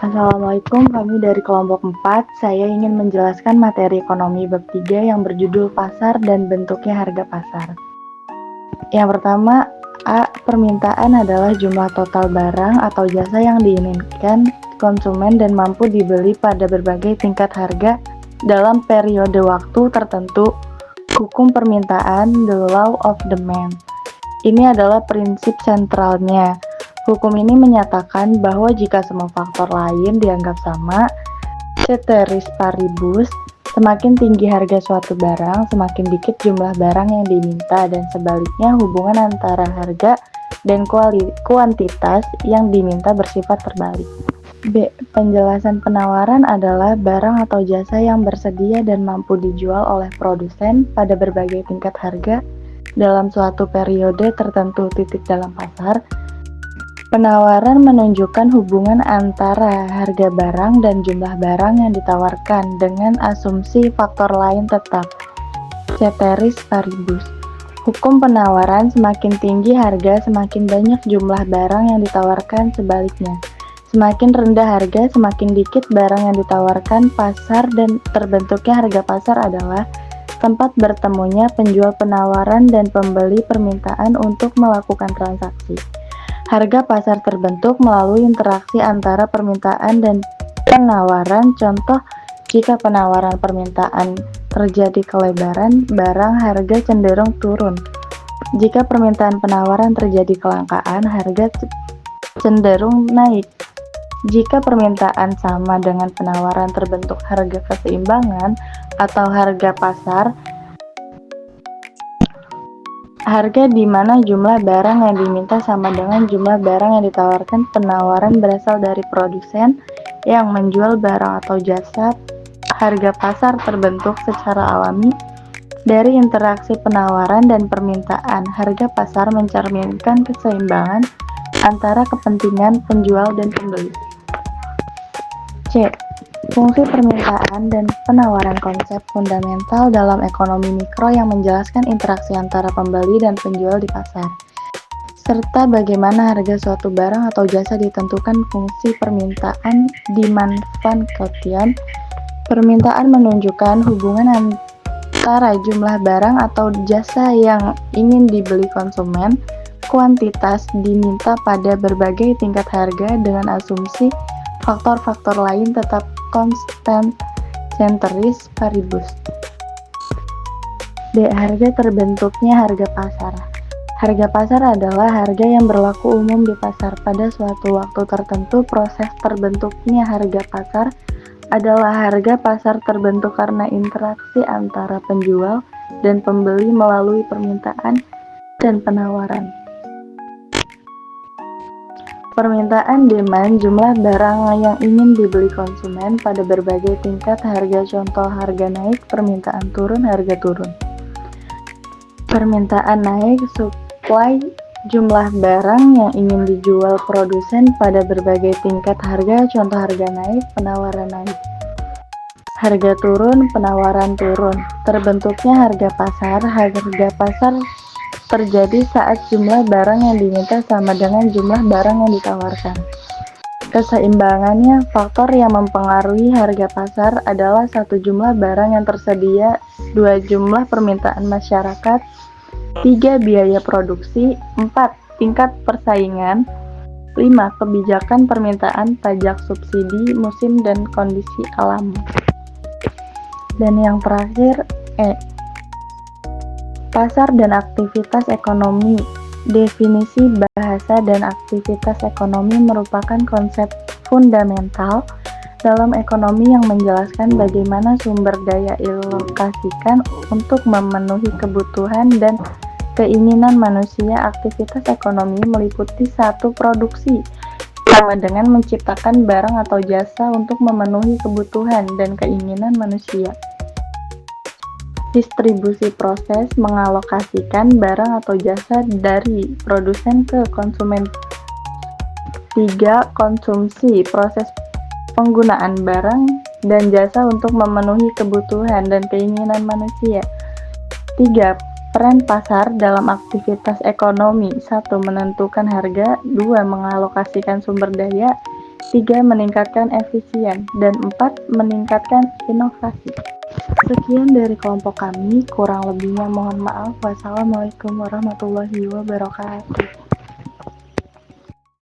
Assalamualaikum, kami dari kelompok 4. Saya ingin menjelaskan materi ekonomi bab 3 yang berjudul pasar dan bentuknya harga pasar. Yang pertama, A. Permintaan adalah jumlah total barang atau jasa yang diinginkan konsumen dan mampu dibeli pada berbagai tingkat harga dalam periode waktu tertentu. Hukum permintaan, the law of demand. Ini adalah prinsip sentralnya. Hukum ini menyatakan bahwa jika semua faktor lain dianggap sama, ceteris paribus, semakin tinggi harga suatu barang, semakin dikit jumlah barang yang diminta, dan sebaliknya hubungan antara harga dan kuantitas yang diminta bersifat terbalik. B. Penjelasan penawaran adalah barang atau jasa yang bersedia dan mampu dijual oleh produsen pada berbagai tingkat harga dalam suatu periode tertentu. Dalam pasar, penawaran menunjukkan hubungan antara harga barang dan jumlah barang yang ditawarkan dengan asumsi faktor lain tetap. Ceteris paribus. Hukum penawaran, semakin tinggi harga, semakin banyak jumlah barang yang ditawarkan, sebaliknya. Semakin rendah harga, semakin dikit barang yang ditawarkan. Pasar dan terbentuknya harga pasar adalah tempat bertemunya penjual penawaran dan pembeli permintaan untuk melakukan transaksi. Harga pasar terbentuk melalui interaksi antara permintaan dan penawaran. Contoh, jika penawaran permintaan terjadi kelebaran, barang harga cenderung turun. Jika permintaan penawaran terjadi kelangkaan, harga cenderung naik. Jika permintaan sama dengan penawaran, terbentuk harga keseimbangan atau harga pasar. Harga di mana jumlah barang yang diminta sama dengan jumlah barang yang ditawarkan. Penawaran berasal dari produsen yang menjual barang atau jasa. Harga pasar terbentuk secara alami dari interaksi penawaran dan permintaan. Harga pasar mencerminkan keseimbangan antara kepentingan penjual dan pembeli. C. Fungsi permintaan dan penawaran, konsep fundamental dalam ekonomi mikro yang menjelaskan interaksi antara pembeli dan penjual di pasar, serta bagaimana harga suatu barang atau jasa ditentukan. Fungsi permintaan, demand function. Permintaan menunjukkan hubungan antara jumlah barang atau jasa yang ingin dibeli konsumen. Kuantitas diminta pada berbagai tingkat harga dengan asumsi faktor-faktor lain tetap konstan. Ceteris paribus. D. Harga terbentuknya harga pasar. Harga pasar adalah harga yang berlaku umum di pasar pada suatu waktu tertentu. Proses terbentuknya harga pasar adalah harga pasar terbentuk karena interaksi antara penjual dan pembeli melalui permintaan dan penawaran. Permintaan, demand, jumlah barang yang ingin dibeli konsumen pada berbagai tingkat harga. Contoh, harga naik, permintaan turun, harga turun. Permintaan naik, supply, jumlah barang yang ingin dijual produsen pada berbagai tingkat harga. Contoh, harga naik, penawaran naik. Harga turun, penawaran turun. Terbentuknya harga pasar. Harga pasar terjadi saat jumlah barang yang diminta sama dengan jumlah barang yang ditawarkan. Keseimbangannya, faktor yang mempengaruhi harga pasar adalah 1. Jumlah barang yang tersedia, 2. Jumlah permintaan masyarakat, 3. Biaya produksi, 4. Tingkat persaingan, 5. Kebijakan permintaan, pajak, subsidi, musim, dan kondisi alam. Dan yang terakhir, E. Pasar dan aktivitas ekonomi. Definisi bahasa dan aktivitas ekonomi merupakan konsep fundamental dalam ekonomi yang menjelaskan bagaimana sumber daya dilokasikan untuk memenuhi kebutuhan dan keinginan manusia. Aktivitas ekonomi meliputi 1. Produksi, sama dengan menciptakan barang atau jasa untuk memenuhi kebutuhan dan keinginan manusia. Distribusi, proses mengalokasikan barang atau jasa dari produsen ke konsumen. 3. Konsumsi, proses penggunaan barang dan jasa untuk memenuhi kebutuhan dan keinginan manusia. 3. Peran pasar dalam aktivitas ekonomi. 1. Menentukan harga. 2. Mengalokasikan sumber daya. 3. Meningkatkan efisien. Dan 4. Meningkatkan inovasi. Sekian dari kelompok kami, kurang lebihnya mohon maaf. Wassalamualaikum warahmatullahi wabarakatuh.